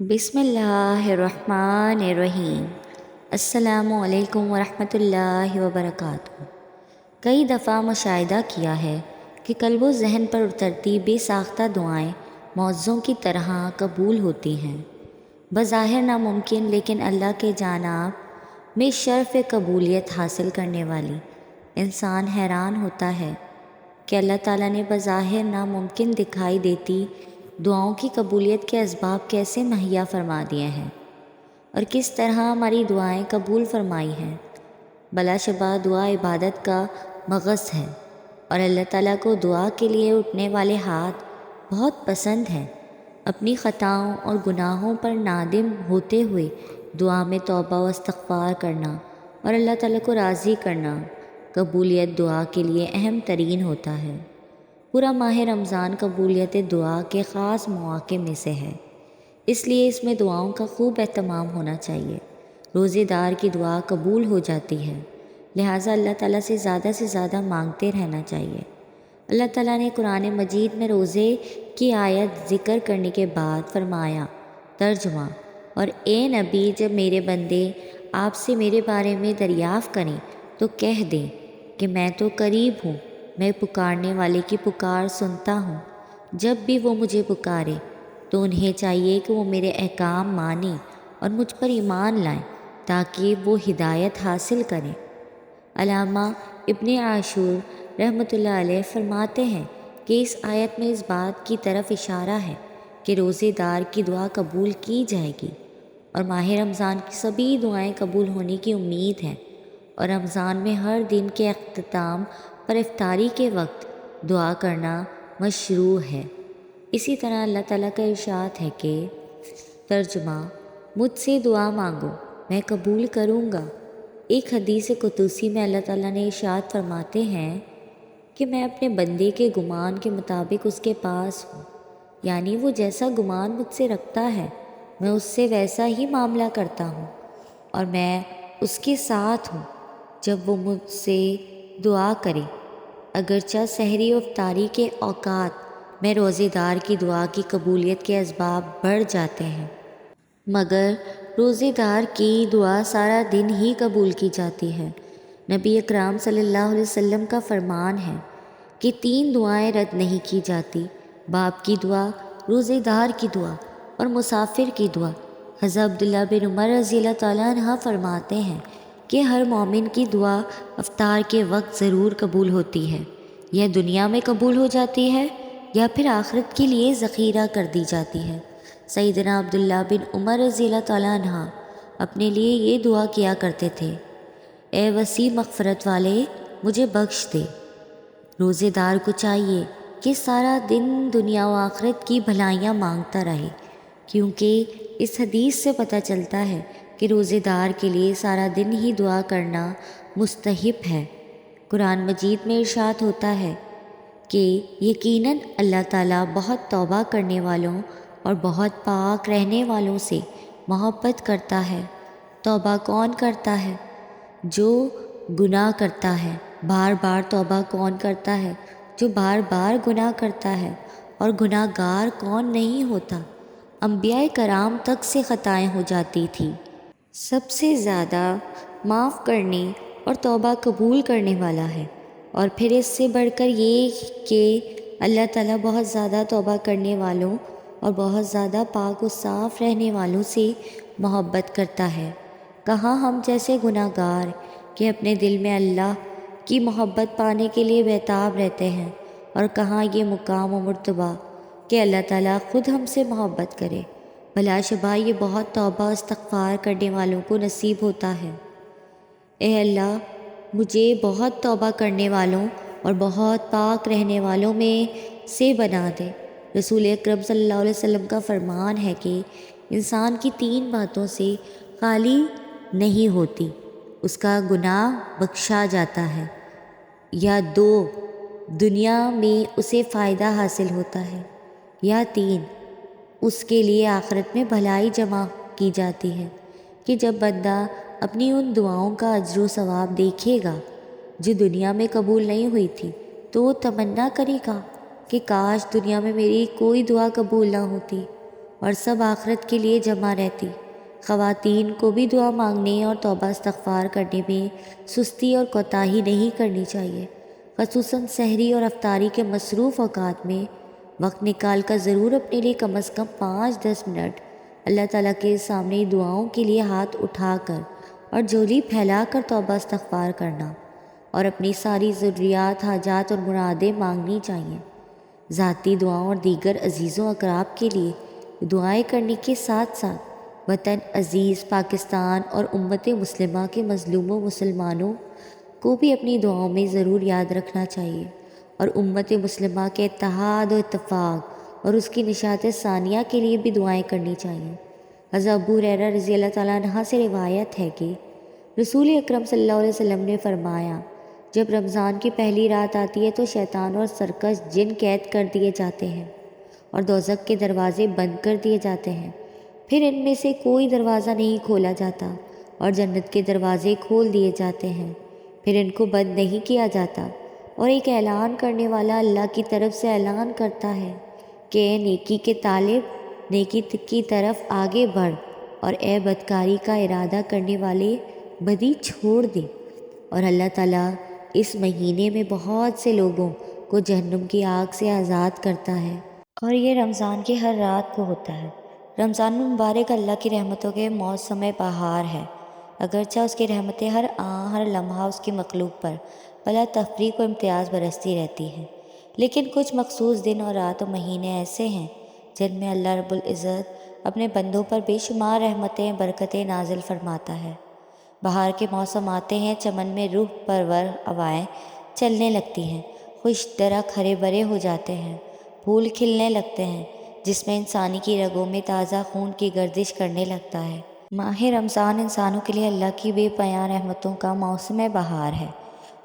بسم اللہ الرحمن الرحیم۔ السلام علیکم ورحمۃ اللہ وبرکاتہ۔ کئی دفعہ مشاہدہ کیا ہے کہ قلب و ذہن پر اترتی بے ساختہ دعائیں معجزوں کی طرح قبول ہوتی ہیں، بظاہر ناممکن لیکن اللہ کے جانب میں شرف قبولیت حاصل کرنے والی۔ انسان حیران ہوتا ہے کہ اللہ تعالیٰ نے بظاہر ناممکن دکھائی دیتی دعاؤں کی قبولیت کے اسباب کیسے مہیا فرما دیے ہیں اور کس طرح ہماری دعائیں قبول فرمائی ہیں۔ بلا شبہ دعا عبادت کا مغز ہے اور اللہ تعالیٰ کو دعا کے لیے اٹھنے والے ہاتھ بہت پسند ہیں۔ اپنی خطاؤں اور گناہوں پر نادم ہوتے ہوئے دعا میں توبہ و استغفار کرنا اور اللہ تعالیٰ کو راضی کرنا قبولیت دعا کے لیے اہم ترین ہوتا ہے۔ پورا ماہ رمضان قبولیت دعا کے خاص مواقع میں سے ہے، اس لیے اس میں دعاؤں کا خوب اہتمام ہونا چاہیے۔ روزے دار کی دعا قبول ہو جاتی ہے، لہٰذا اللہ تعالیٰ سے زیادہ مانگتے رہنا چاہیے۔ اللہ تعالیٰ نے قرآن مجید میں روزے کی آیت ذکر کرنے کے بعد فرمایا، ترجمہ: اور اے نبی، جب میرے بندے آپ سے میرے بارے میں دریافت کریں تو کہہ دیں کہ میں تو قریب ہوں، میں پکارنے والے کی پکار سنتا ہوں۔ جب بھی وہ مجھے پکارے تو انہیں چاہیے کہ وہ میرے احکام مانیں اور مجھ پر ایمان لائیں تاکہ وہ ہدایت حاصل کریں۔ علامہ ابن عاشور رحمۃ اللہ علیہ فرماتے ہیں کہ اس آیت میں اس بات کی طرف اشارہ ہے کہ روزے دار کی دعا قبول کی جائے گی اور ماہ رمضان کی سبھی دعائیں قبول ہونے کی امید ہے، اور رمضان میں ہر دن کے اختتام پر افطاری کے وقت دعا کرنا مشروع ہے۔ اسی طرح اللہ تعالیٰ کا ارشاد ہے کہ ترجمہ: مجھ سے دعا مانگو میں قبول کروں گا۔ ایک حدیث قدسی میں اللہ تعالیٰ نے ارشاد فرماتے ہیں کہ میں اپنے بندے کے گمان کے مطابق اس کے پاس ہوں، یعنی وہ جیسا گمان مجھ سے رکھتا ہے میں اس سے ویسا ہی معاملہ کرتا ہوں، اور میں اس کے ساتھ ہوں جب وہ مجھ سے دعا کرے۔ اگرچہ سحری و افطاری کے اوقات میں روزے دار کی دعا کی قبولیت کے اسباب بڑھ جاتے ہیں، مگر روزے دار کی دعا سارا دن ہی قبول کی جاتی ہے۔ نبی اکرم صلی اللہ علیہ وسلم کا فرمان ہے کہ 3 دعائیں رد نہیں کی جاتی: باپ کی دعا، روزے دار کی دعا اور مسافر کی دعا۔ حضرت عبداللہ بن عمر رضی اللہ تعالیٰ عنہ فرماتے ہیں کہ ہر مومن کی دعا افطار کے وقت ضرور قبول ہوتی ہے، یا دنیا میں قبول ہو جاتی ہے یا پھر آخرت کے لیے ذخیرہ کر دی جاتی ہے۔ سیدنا عبداللہ بن عمر رضی اللہ تعالیٰ عنہ اپنے لیے یہ دعا کیا کرتے تھے: اے وسیع مغفرت والے، مجھے بخش دے۔ روزے دار کو چاہیے کہ سارا دن دنیا و آخرت کی بھلائیاں مانگتا رہے، کیونکہ اس حدیث سے پتہ چلتا ہے کہ روزے دار کے لیے سارا دن ہی دعا کرنا مستحب ہے۔ قرآن مجید میں ارشاد ہوتا ہے کہ یقیناً اللہ تعالیٰ بہت توبہ کرنے والوں اور بہت پاک رہنے والوں سے محبت کرتا ہے۔ توبہ کون کرتا ہے؟ جو گناہ کرتا ہے۔ بار بار توبہ کون کرتا ہے؟ جو بار بار گناہ کرتا ہے۔ اور گناہ گار کون نہیں ہوتا؟ انبیاء کرام تک سے خطائیں ہو جاتی تھیں۔ سب سے زیادہ معاف کرنے اور توبہ قبول کرنے والا ہے، اور پھر اس سے بڑھ کر یہ کہ اللہ تعالیٰ بہت زیادہ توبہ کرنے والوں اور بہت زیادہ پاک و صاف رہنے والوں سے محبت کرتا ہے۔ کہاں ہم جیسے گناہ گار کہ اپنے دل میں اللہ کی محبت پانے کے لیے بےتاب رہتے ہیں، اور کہاں یہ مقام و مرتبہ کہ اللہ تعالیٰ خود ہم سے محبت کرے۔ بلا شبہ یہ بہت توبہ و استغفار کرنے والوں کو نصیب ہوتا ہے۔ اے اللہ، مجھے بہت توبہ کرنے والوں اور بہت پاک رہنے والوں میں سے بنا دے۔ رسول اکرم صلی اللہ علیہ وسلم کا فرمان ہے کہ انسان کی 3 باتوں سے خالی نہیں ہوتی: اس کا گناہ بخشا جاتا ہے، یا 2 دنیا میں اسے فائدہ حاصل ہوتا ہے، یا 3 اس کے لیے آخرت میں بھلائی جمع کی جاتی ہے۔ کہ جب بندہ اپنی ان دعاؤں کا اجر و ثواب دیکھے گا جو دنیا میں قبول نہیں ہوئی تھی تو وہ تمنا کرے گا کہ کاش دنیا میں میری کوئی دعا قبول نہ ہوتی، اور سب آخرت کے لیے جمع رہتی۔ خواتین کو بھی دعا مانگنے اور توبہ استغفار کرنے میں سستی اور کوتاہی نہیں کرنی چاہیے، خصوصاً سحری اور افطاری کے مصروف اوقات میں وقت نکال کر ضرور اپنے لیے کم از کم 5-10 منٹ اللہ تعالیٰ کے سامنے دعاؤں کے لیے ہاتھ اٹھا کر اور جھولی پھیلا کر توبہ استغفار کرنا اور اپنی ساری ضروریات، حاجات اور مرادیں مانگنی چاہیے۔ ذاتی دعاؤں اور دیگر عزیزوں اقراب کے لیے دعائیں کرنے کے ساتھ ساتھ وطن عزیز پاکستان اور امت مسلمہ کے مظلوموں مسلمانوں کو بھی اپنی دعاؤں میں ضرور یاد رکھنا چاہیے، اور امت مسلمہ کے اتحاد و اتفاق اور اس کی نشاط ثانیہ کے لیے بھی دعائیں کرنی چاہیے۔ حضرت ابو ہریرہ رضی اللہ تعالیٰ عنہ سے روایت ہے کہ رسول اکرم صلی اللہ علیہ وسلم نے فرمایا، جب رمضان کی پہلی رات آتی ہے تو شیطان اور سرکش جن قید کر دیے جاتے ہیں اور دوزخ کے دروازے بند کر دیے جاتے ہیں، پھر ان میں سے کوئی دروازہ نہیں کھولا جاتا اور جنت کے دروازے کھول دیے جاتے ہیں، پھر ان کو بند نہیں کیا جاتا، اور ایک اعلان کرنے والا اللہ کی طرف سے اعلان کرتا ہے کہ اے نیکی کے طالب، نیکی کی طرف آگے بڑھ، اور اے بدکاری کا ارادہ کرنے والے، بدی چھوڑ دے۔ اور اللہ تعالیٰ اس مہینے میں بہت سے لوگوں کو جہنم کی آگ سے آزاد کرتا ہے، اور یہ رمضان کی ہر رات کو ہوتا ہے۔ رمضان مبارک اللہ کی رحمتوں کے موسم بہار ہے، اگرچہ اس کی رحمتیں ہر آن ہر لمحہ اس کی مخلوق پر بلا تفریق و امتیاز برستی رہتی ہیں، لیکن کچھ مخصوص دن اور رات و مہینے ایسے ہیں جن میں اللہ رب العزت اپنے بندوں پر بے شمار رحمتیں برکتیں نازل فرماتا ہے۔ بہار کے موسم آتے ہیں، چمن میں روح پرور ہوائیں چلنے لگتی ہیں، خوش درخت ہرے بھرے ہو جاتے ہیں، پھول کھلنے لگتے ہیں، جس میں انسانی کی رگوں میں تازہ خون کی گردش کرنے لگتا ہے۔ ماہ رمضان انسانوں کے لیے اللہ کی بے پناہ رحمتوں کا موسم بہار ہے۔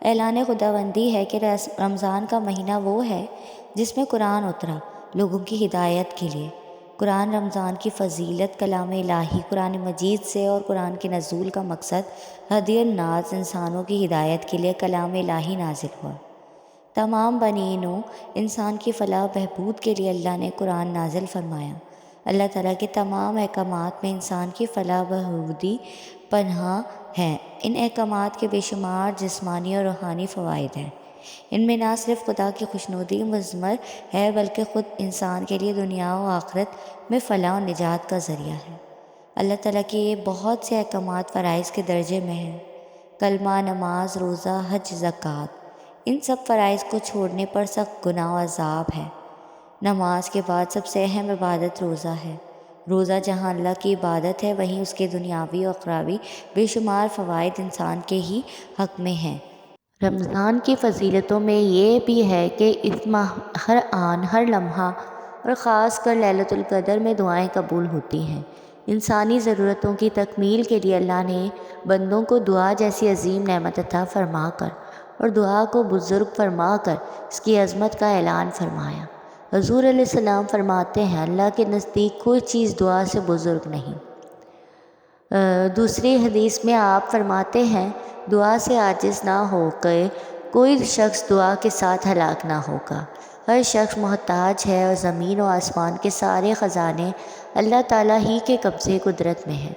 اعلان خداوندی ہے کہ رمضان کا مہینہ وہ ہے جس میں قرآن اترا لوگوں کی ہدایت کے لیے۔ قرآن رمضان کی فضیلت کلام الہی قرآن مجید سے، اور قرآن کے نزول کا مقصد ہدی الناس انسانوں کی ہدایت کے لیے کلام الہی نازل ہوا۔ تمام بنی نوع انسان کی فلاح و بہبود کے لیے اللہ نے قرآن نازل فرمایا۔ اللہ تعالیٰ کے تمام احکامات میں انسان کی فلاح و بہبودی پنہاں ہے۔ ان احکامات کے بے شمار جسمانی اور روحانی فوائد ہیں۔ ان میں نہ صرف خدا کی خوشنودی مضمر ہے بلکہ خود انسان کے لیے دنیا و آخرت میں فلاح و نجات کا ذریعہ ہے۔ اللہ تعالیٰ کے یہ بہت سے احکامات فرائض کے درجے میں ہیں، کلمہ، نماز، روزہ، حج، زکوٰۃ۔ ان سب فرائض کو چھوڑنے پر سخت گناہ و عذاب ہے۔ نماز کے بعد سب سے اہم عبادت روزہ ہے۔ روزہ جہاں اللہ کی عبادت ہے، وہیں اس کے دنیاوی و اخروی بے شمار فوائد انسان کے ہی حق میں ہیں۔ رمضان کی فضیلتوں میں یہ بھی ہے کہ اس ماہ ہر آن ہر لمحہ اور خاص کر لیلۃ القدر میں دعائیں قبول ہوتی ہیں۔ انسانی ضرورتوں کی تکمیل کے لیے اللہ نے بندوں کو دعا جیسی عظیم نعمت عطا فرما کر اور دعا کو بزرگ فرما کر اس کی عظمت کا اعلان فرمایا۔ حضور علیہ السلام فرماتے ہیں، اللہ کے نزدیک کوئی چیز دعا سے بزرگ نہیں۔ دوسری حدیث میں آپ فرماتے ہیں، دعا سے عاجز نہ ہو کہ کوئی شخص دعا کے ساتھ ہلاک نہ ہوگا۔ ہر شخص محتاج ہے اور زمین و آسمان کے سارے خزانے اللہ تعالیٰ ہی کے قبضے قدرت میں ہیں،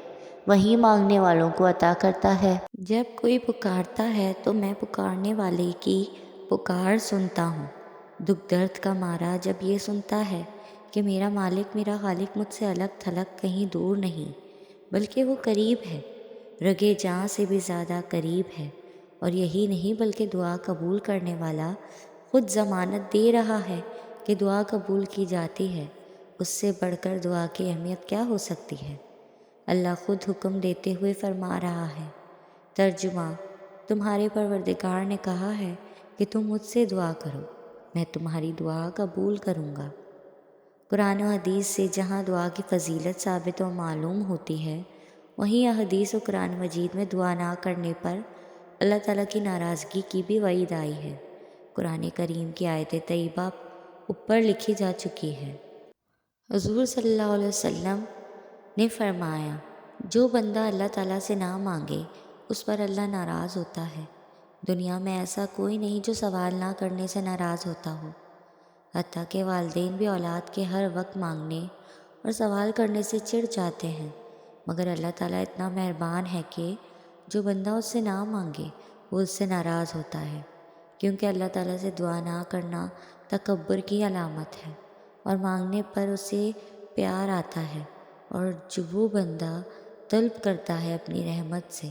وہی مانگنے والوں کو عطا کرتا ہے۔ جب کوئی پکارتا ہے تو میں پکارنے والے کی پکار سنتا ہوں۔ دکھ درد کا مارا جب یہ سنتا ہے کہ میرا مالک میرا خالق مجھ سے الگ تھلگ کہیں دور نہیں بلکہ وہ قریب ہے، رگے جاں سے بھی زیادہ قریب ہے، اور یہی نہیں بلکہ دعا قبول کرنے والا خود ضمانت دے رہا ہے کہ دعا قبول کی جاتی ہے، اس سے بڑھ کر دعا کی اہمیت کیا ہو سکتی ہے؟ اللہ خود حکم دیتے ہوئے فرما رہا ہے۔ ترجمہ: تمہارے پروردگار نے کہا ہے کہ تم مجھ سے دعا کرو، میں تمہاری دعا قبول کروں گا۔ قرآن و حدیث سے جہاں دعا کی فضیلت ثابت و معلوم ہوتی ہے، وہیں احادیث و قرآن مجید میں دعا نہ کرنے پر اللہ تعالیٰ کی ناراضگی کی بھی وعید آئی ہے۔ قرآن کریم کی آیت طیبہ اوپر لکھی جا چکی ہے۔ حضور صلی اللہ علیہ وسلم نے فرمایا، جو بندہ اللہ تعالیٰ سے نہ مانگے اس پر اللہ ناراض ہوتا ہے۔ دنیا میں ایسا کوئی نہیں جو سوال نہ کرنے سے ناراض ہوتا ہو، حتیٰ کہ والدین بھی اولاد کے ہر وقت مانگنے اور سوال کرنے سے چڑ جاتے ہیں، مگر اللہ تعالیٰ اتنا مہربان ہے کہ جو بندہ اس سے نہ مانگے وہ اس سے ناراض ہوتا ہے، کیونکہ اللہ تعالیٰ سے دعا نہ کرنا تکبر کی علامت ہے، اور مانگنے پر اسے پیار آتا ہے، اور جو وہ بندہ طلب کرتا ہے اپنی رحمت سے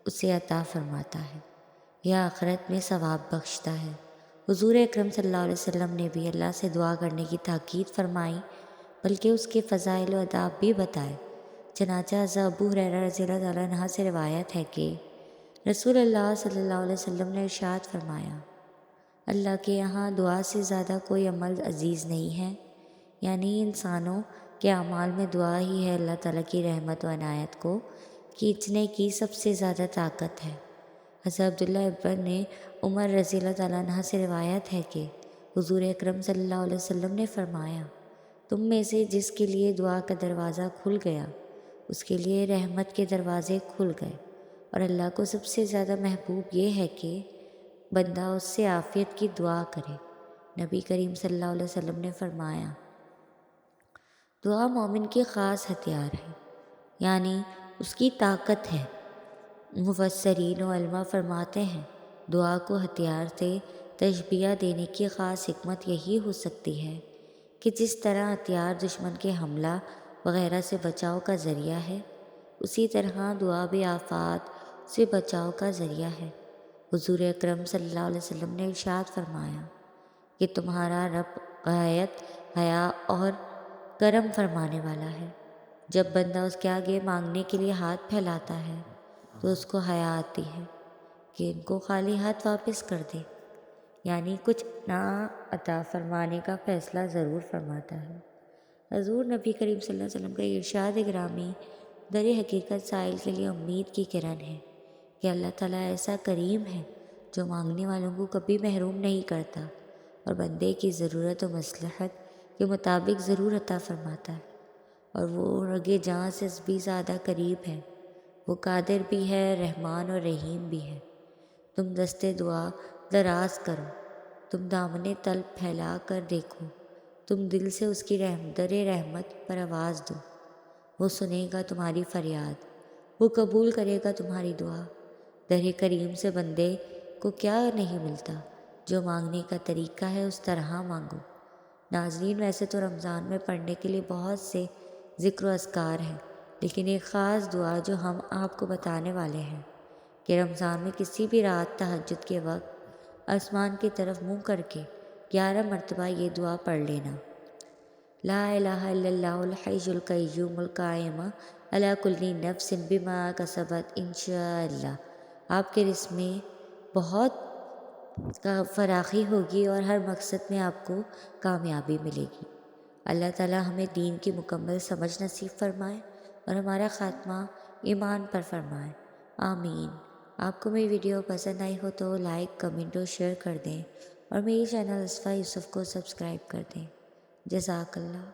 اسے عطا فرماتا ہے یا آخرت میں ثواب بخشتا ہے۔ حضور اکرم صلی اللہ علیہ وسلم نے بھی اللہ سے دعا کرنے کی تاکید فرمائی، بلکہ اس کے فضائل و آداب بھی بتائے۔ چنانچہ حضرت ابو ہریرہ رضی اللہ تعالیٰ عنہ سے روایت ہے کہ رسول اللہ صلی اللہ علیہ وسلم نے ارشاد فرمایا، اللہ کے یہاں دعا سے زیادہ کوئی عمل عزیز نہیں ہے، یعنی انسانوں کے اعمال میں دعا ہی ہے اللہ تعالیٰ کی رحمت و عنایت کو کھینچنے کی سب سے زیادہ طاقت ہے۔ حضرت عبداللہ ابن عمر رضی اللہ تعالیٰ عنہ سے روایت ہے کہ حضور اکرم صلی اللہ علیہ وسلم نے فرمایا، تم میں سے جس کے لیے دعا کا دروازہ کھل گیا اس کے لیے رحمت کے دروازے کھل گئے، اور اللہ کو سب سے زیادہ محبوب یہ ہے کہ بندہ اس سے عافیت کی دعا کرے۔ نبی کریم صلی اللہ علیہ وسلم نے فرمایا، دعا مومن کی خاص ہتھیار ہے، یعنی اس کی طاقت ہے۔ مفسرین و علماء فرماتے ہیں دعا کو ہتھیار سے تشبیہ دینے کی خاص حکمت یہی ہو سکتی ہے کہ جس طرح ہتھیار دشمن کے حملہ وغیرہ سے بچاؤ کا ذریعہ ہے، اسی طرح دعا بھی آفات سے بچاؤ کا ذریعہ ہے۔ حضور اکرم صلی اللہ علیہ وسلم نے ارشاد فرمایا کہ تمہارا رب غایت حیا اور کرم فرمانے والا ہے۔ جب بندہ اس کے آگے مانگنے کے لیے ہاتھ پھیلاتا ہے تو اس کو حیا آتی ہے کہ ان کو خالی ہاتھ واپس کر دے، یعنی کچھ نہ عطا فرمانے کا فیصلہ ضرور فرماتا ہے۔ حضور نبی کریم صلی اللہ علیہ وسلم کا ارشاد گرامی در حقیقت سائل کے لیے امید کی کرن ہے کہ اللہ تعالیٰ ایسا کریم ہے جو مانگنے والوں کو کبھی محروم نہیں کرتا، اور بندے کی ضرورت و مصلحت کے مطابق ضرور عطا فرماتا ہے، اور وہ رگے جاں سے بھی زیادہ قریب ہے۔ وہ قادر بھی ہے، رحمان اور رحیم بھی ہے۔ تم دستے دعا دراز کرو، تم دامن طلب پھیلا کر دیکھو، تم دل سے اس کی در رحمت پر آواز دو، وہ سنے گا تمہاری فریاد، وہ قبول کرے گا تمہاری دعا۔ در کریم سے بندے کو کیا نہیں ملتا، جو مانگنے کا طریقہ ہے اس طرح مانگو۔ ناظرین، ویسے تو رمضان میں پڑھنے کے لیے بہت سے ذکر و اذکار ہیں، لیکن ایک خاص دعا جو ہم آپ کو بتانے والے ہیں کہ رمضان میں کسی بھی رات تہجد کے وقت آسمان کی طرف منہ کر کے 11 مرتبہ یہ دعا پڑھ لینا، لا الہ الا اللہ الحی القیوم القائم علی کل نفس بما کسبت انشاءاللہ۔ آپ کے رزق میں بہت فراخی ہوگی اور ہر مقصد میں آپ کو کامیابی ملے گی۔ اللہ تعالیٰ ہمیں دین کی مکمل سمجھ نصیب فرمائے اور ہمارا خاتمہ ایمان پر فرمائے، آمین۔ آپ کو میری ویڈیو پسند آئی ہو تو لائک، کمنٹ اور شیئر کر دیں، اور میری چینل اسفا یوسف کو سبسکرائب کر دیں۔ جزاک اللہ۔